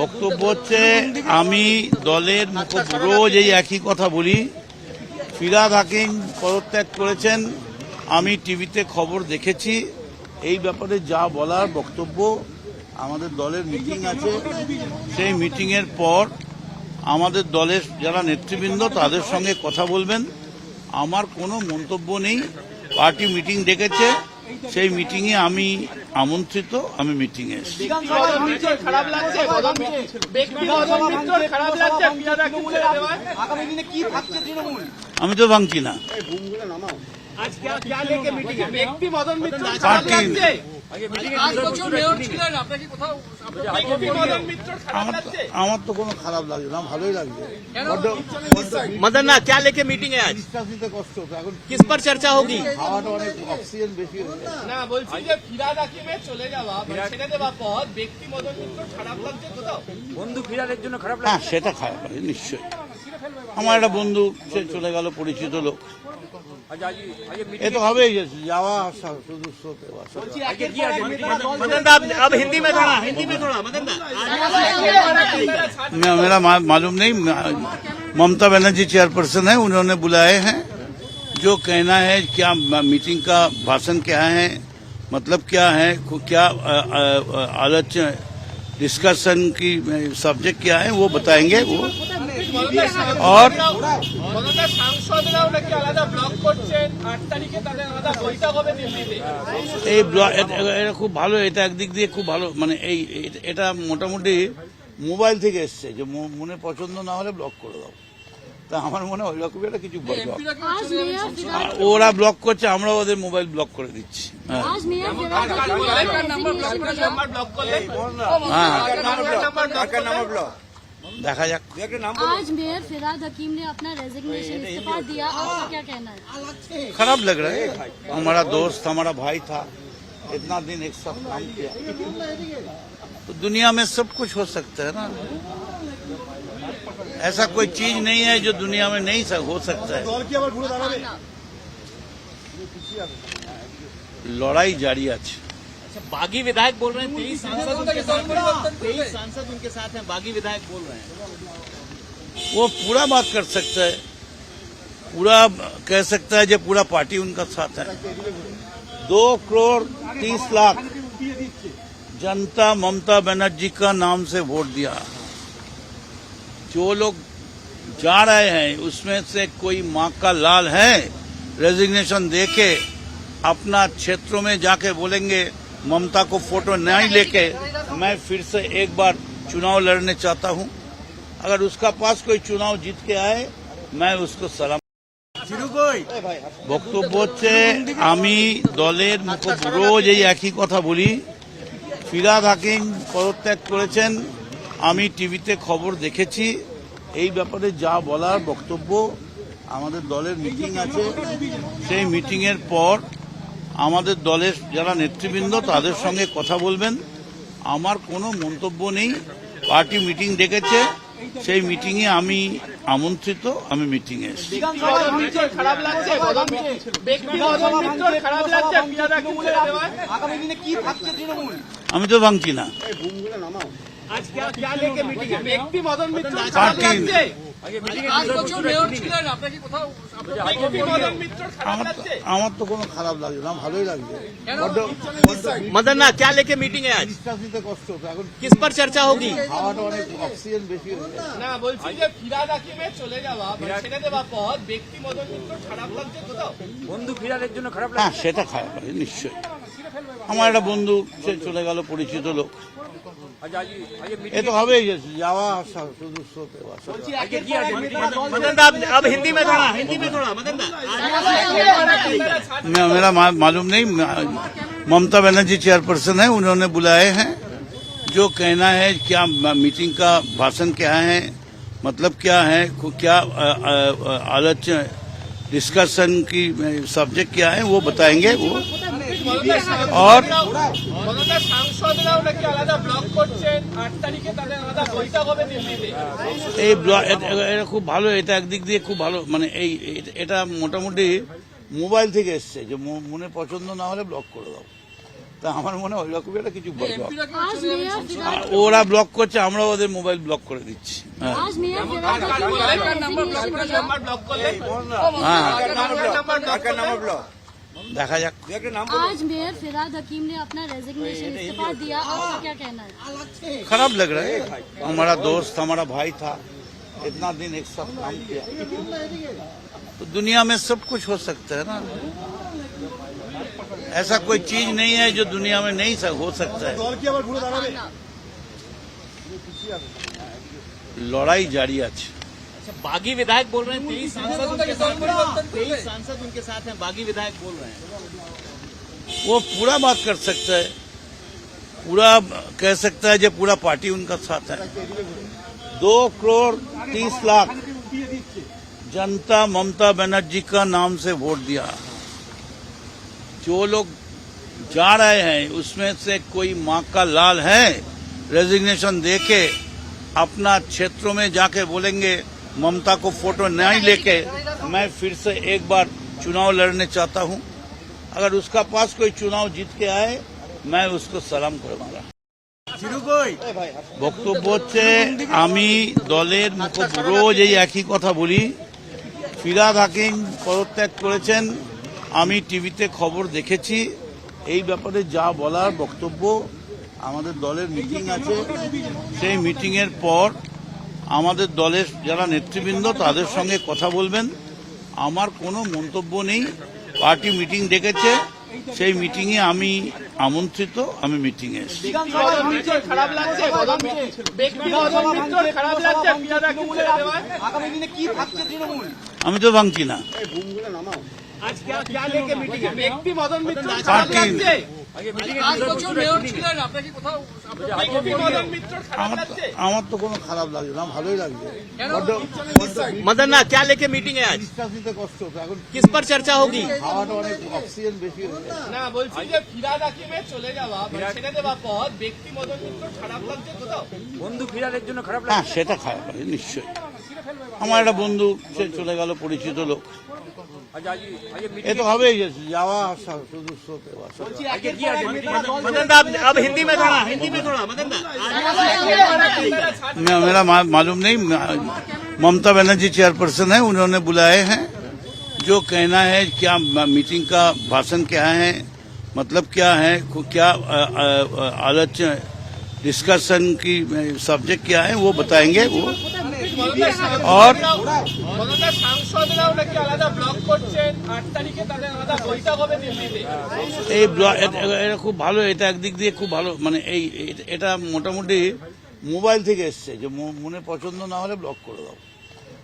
বক্তব্য হচ্ছে আমি দলের রোজ এই একই কথা বলি। ফিরহাদ হাকিম পদত্যাগ করেছেন, আমি টিভিতে খবর দেখেছি। এই ব্যাপারে যা বলার বক্তব্য, আমাদের দলের মিটিং আছে, সেই মিটিংয়ের পর আমাদের দলের যারা নেতৃবৃন্দ তাদের সঙ্গে কথা বলবেন। আমার কোনো মন্তব্য নেই। পার্টি মিটিং ডেকেছে, সেই মিটিংয়ে আমি আমন্ত্রিত, আমি মিটিংয়ে এসেছি। আমি তো ভাঙছি না। আমার তো কোনো খারাপ লাগছে না, ভালোই লাগছে। मदन क्या लेके मीटिंग है आज? কষ্ট হতো এখন। किस पर चर्चा होगी? খাওয়াটা অনেক অক্সিজেন বেশি হয়ে যায়। না বলছি যে ফিরহাদ হাকিমের চলে যাওয়া ছেড়ে দেওয়া পদ ব্যক্তি মদন মিত্র খারাপ লাগছে কোথাও? বন্ধু ফিরাদের জন্য খারাপ হ্যাঁ, সেটা খারাপ লাগে নিশ্চয়ই। আমার একটা বন্ধু সে চলে গেল, পরিচিত লোক। এ তো হবেই, যাওয়া আসা শুধু স্রোতে আসা। मदन अब हिंदी में थोड़ा मदन मेरा मालूम नहीं। ममता बनर्जी चेयरपर्सन है, उन्होंने बुलाए हैं। जो कहना है, क्या मीटिंग का भाषण क्या है, मतलब क्या है, क्या आलोचना डिस्कशन की सब्जेक्ट क्या है, वो बताएंगे वो। और এই এটা খুব ভালো, এটা একদিক দিয়ে খুব ভালো। মানে এটা মোটামুটি মোবাইল থেকে এসছে যে মনে পছন্দ না হলে ব্লক করে দাও। তা আমার মনে হয় ওইরকম একটা কিছু ওরা ব্লক করছে, আমরা ওদের মোবাইল ব্লক করে দিচ্ছি। দেখা যাক। आज मेयर फिरहाद हकीम ने अपना रेजिग्नेशन इस्तीफा दिया, आपका क्या कहना है? खराब लग रहा है। हमारा दोस्त, हमारा भाई था, इतना दिन एक साथ काम किया। तो दुनिया में सब कुछ हो सकता है ना, ऐसा कोई चीज नहीं है जो दुनिया में नहीं हो सकता है। लड़ाई जारी है। बागी विधायक बोल रहे हैं 23 सांसद उनके साथ हैं, बागी विधायक बोल रहे हैं। वो पूरा बात कर सकता है, पूरा कह सकता है जो पूरा पार्टी उनका साथ है। 2,30,00,000 जनता ममता बनर्जी का नाम से वोट दिया। जो लोग जा रहे हैं उसमें से कोई माँ का लाल है, रेजिग्नेशन देके अपना क्षेत्रों में जाके बोलेंगे ममता को फोटो नहीं लेके मैं फिर से एक बार चुनाव लड़ने चाहता हूं। अगर उसका पास कोई चुनाव जीत के आए, मैं उसको सलाम। বক্তব্য হচ্ছে আমি দলের রোজ এই একই কথা বলি। ফিরহাদ হাকিম পদত্যাগ করেছেন, আমি টিভিতে খবর দেখেছি। এই ব্যাপারে যা বলার বক্তব্য, আমাদের দলের মিটিং আছে, সেই মিটিংয়ের পর আমাদের দলের যারা নেতৃবৃন্দ তাদের সঙ্গে কথা বলবেন। আমার কোনো মন্তব্য নেই। পার্টি মিটিং ডেকেছে, সেই মিটিংয়ে আমি আমন্ত্রিত, আমি মিটিংয়ে এসেছি। আমি তো ভাঙছি না। আমার তো কোনো খারাপ লাগছে না, ভালোই লাগছে। मदन क्या लेके मीटिंग है आज? কষ্ট হতো এখন। किस पर चर्चा होगी? খাওয়াটা অনেক অক্সিজেন বেশি হয়ে যায়। না বলছি যে ফিরহাদ হাকিমের চলে যাওয়া ছেড়ে দেওয়া পদ ব্যক্তি মদন মিত্র খারাপ লাগছে কোথাও? বন্ধু ফিরাদের জন্য খারাপ হ্যাঁ, সেটা খারাপ লাগে নিশ্চয়ই। আমার একটা বন্ধু সে চলে গেল, পরিচিত লোক। এ তো হবেই, যাওয়া আসা শুধু স্রোতে আসা। मदन अब हिंदी में थोड़ा मदन मेरा मालूम नहीं। ममता बनर्जी चेयरपर्सन है, उन्होंने बुलाए हैं। जो कहना है, क्या मीटिंग का भाषण क्या है, मतलब क्या है, क्या आलोचना डिस्कशन की सब्जेक्ट क्या है, वो बताएंगे वो। और এই এটা খুব ভালো, এটা একদিক দিয়ে খুব ভালো। মানে এটা মোটামুটি মোবাইল থেকে এসছে যে মনে পছন্দ না হলে ব্লক করে দাও। তা আমার মনে হয় ওই রকম একটা কিছু বলবো। आज मेयर फिराद ওরা ব্লক করছে, আমরা ওদের মোবাইল ব্লক করে দিচ্ছি। হ্যাঁ आज मेयर फिराद हकीम ने अपना रेजिग्नेशन दिया। নাম্বার ব্লক করলে হ্যাঁ নাম্বার ব্লক দেখা যাক। आज मेयर फिराद हकीम ने अपना रेजिग्नेशन इस्तीफा दिया, आपका क्या कहना है? खराब लग रहा है, हमारा दोस्त हमारा भाई था, इतना दिन एक साथ काम किया, तो दुनिया में सब कुछ हो सकता है ना, ऐसा कोई चीज नहीं है जो दुनिया में नहीं हो सकता है। लड़ाई जारी আছে। बागी विधायक बोल रहे हैं 23 सांसद उनके साथ हैं, बागी विधायक बोल रहे हैं। वो पूरा बात कर सकता है, पूरा कह सकता है जो पूरा पार्टी उनका साथ है। 2,30,00,000 जनता ममता बनर्जी का नाम से वोट दिया। जो लोग जा रहे हैं उसमें से कोई माँ का लाल है, रेजिग्नेशन देके अपना क्षेत्रों में जाके बोलेंगे ममता को फोटो नहीं लेके मैं फिर से एक बार चुनाव लड़ने चाहता हूं, अगर उसका पास कोई चुनाव जीत के आए मैं उसको सलाम करूंगा। বক্তব্য হচ্ছে আমি দলের রোজ এই একই কথা বলি। ফিরহাদ হাকিম পদত্যাগ করেছেন, আমি টিভিতে খবর দেখেছি। এই ব্যাপারে যা বলার বক্তব্য, আমাদের দলের মিটিং আছে, সেই মিটিংয়ের পর আমাদের দলের যারা নেতৃবৃন্দ তাদের সঙ্গে কথা বলবেন। আমার কোনো মন্তব্য নেই, পার্টি মিটিং ডেকেছে, সেই মিটিংয়ে আমি আমন্ত্রিত, আমি মিটিংয়ে এসেছি। খারাপ লাগছে ব্যক্তি মদন মিত্র খারাপ লাগছে ফিরাদ হাকিম ছেড়ে দেওয়ায় আগামী দিনে কি ভাবছে তৃণমূল আমি তো ভাঙছি না आज क्या लेके मीटिंग है ব্যক্তি মদন মিত্র খারাপ পার্টি লাগছে 5 বছর মেয়র ছিলেন আপনি কি কোথাও ব্যক্তি মদন মিত্র খারাপ লাগছে আমার তো কোনো খারাপ লাগছে না, ভালোই লাগছে। मदन ना क्या लेके मीटिंग है आज, নিঃশ্বাস নিতে কষ্ট হচ্ছে এখন, किस पर चर्चा होगी? হাওয়াটা অনেক অক্সিজেন বেশি হয়ে যায়। না বলছি যে ফিরাদ হাকিমের চলে যাওয়া ছেড়ে দেওয়া পদ ব্যক্তি মদন মিত্র খারাপ লাগছে কোথাও হ্যাঁ সেটা খারাপ লাগে নিশ্চয়ই। আমার একটা বন্ধু সে চলে গেল, পরিচিত লোক, এ তো হবেই, যাওয়া আসা শুধু স্রোতে বাসা। मदन दा अब हिंदी में थोड़ा मदन दा मेरा मालूम नहीं, ममता बनर्जी चेयरपर्सन है, उन्होंने बुलाए हैं, जो कहना है क्या मीटिंग का भाषण क्या है, मतलब क्या है, क्या आलोचना डिस्कशन की सब्जेक्ट क्या है वो बताएंगे वो। और মমতা সাংসদরাও নাকি আলাদা ব্লক করছেন, 8 তারিখে তাদের আলাদা বৈঠক হবে দিল্লিতে। এই এটা খুব ভালো, এটা একদিক দিয়ে খুব ভালো, মানে এটা মোটামুটি মোবাইল থেকে এসছে যে মনে পছন্দ না হলে ব্লক করে দাও।